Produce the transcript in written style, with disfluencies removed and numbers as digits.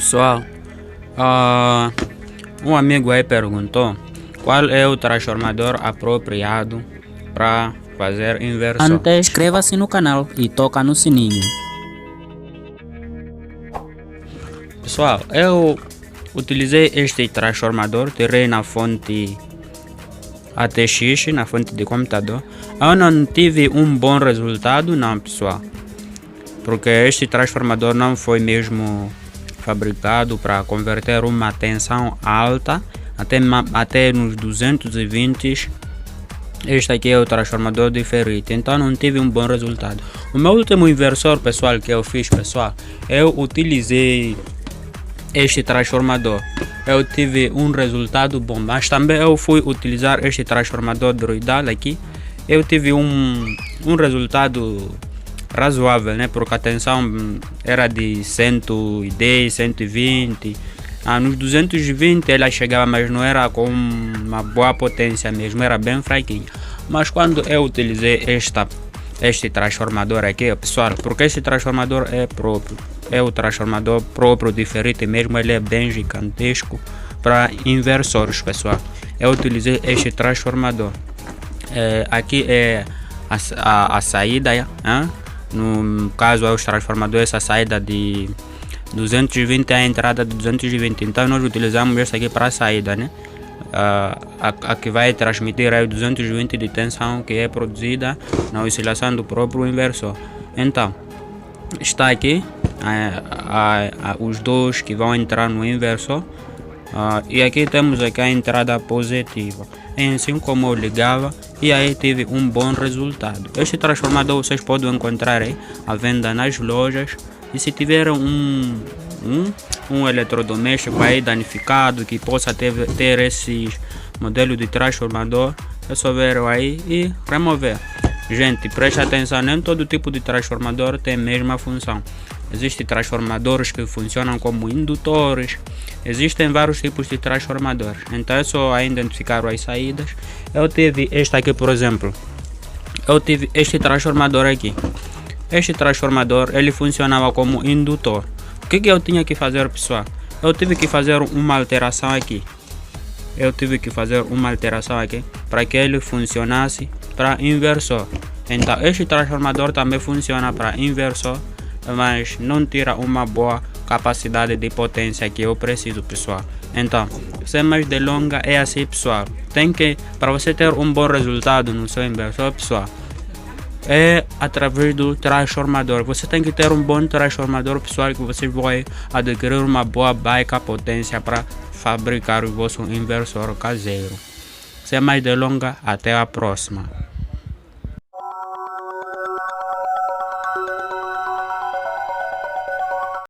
Pessoal, um amigo aí perguntou qual é o transformador apropriado para fazer inversão. Antes, inscreva-se no canal e toca no sininho. Pessoal, eu utilizei este transformador, tirei na fonte ATX, na fonte de computador. Eu não tive um bom resultado, não, pessoal, porque este transformador não foi mesmo fabricado para converter uma tensão alta até nos 220. Este aqui é o transformador de ferrite, então não tive um bom resultado. O meu último inversor, pessoal, que eu fiz, pessoal, eu utilizei este transformador. Eu tive um resultado bom, mas também eu fui utilizar este transformador droidal aqui. Eu tive um resultado razoável, né? Porque a tensão era de 110, 120. Nos 220 ela chegava, mas não era com uma boa potência mesmo, era bem fraquinha. Mas quando eu utilizei este transformador aqui, pessoal, porque este transformador é o transformador próprio de ferrite mesmo, ele é bem gigantesco para inversores, pessoal. Eu utilizei este transformador. Aqui é a saída, no caso é os transformadores, essa saída de 220 é a entrada de 220, então nós utilizamos essa aqui para a saída, né? A que vai transmitir aí 220 de tensão que é produzida na oscilação do próprio inversor. Então está aqui os dois que vão entrar no inversor, e aqui temos aqui a entrada positiva. Assim como eu ligava, e aí tive um bom resultado. Este transformador vocês podem encontrar aí à venda nas lojas. E se tiver um eletrodoméstico aí danificado que possa ter esse modelo de transformador, é só ver aí e remover. Gente, preste atenção, nem todo tipo de transformador tem a mesma função. Existem transformadores que funcionam como indutores, existem vários tipos de transformadores, então é só identificar as saídas. Eu tive este aqui, por exemplo, eu tive este transformador aqui. Este transformador ele funcionava como indutor. O que eu tinha que fazer, pessoal? Eu tive que fazer uma alteração aqui. Para que ele funcionasse para inversor. Então este transformador também funciona para inversor, mas não tira uma boa capacidade de potência que eu preciso, pessoal. Então, sem mais delongas, é assim, pessoal. Para você ter um bom resultado no seu inversor, pessoal, é através do transformador. Você tem que ter um bom transformador, pessoal, que você vai adquirir uma boa baixa potência para fabricar o vosso inversor caseiro. Sem mais delongas, até a próxima.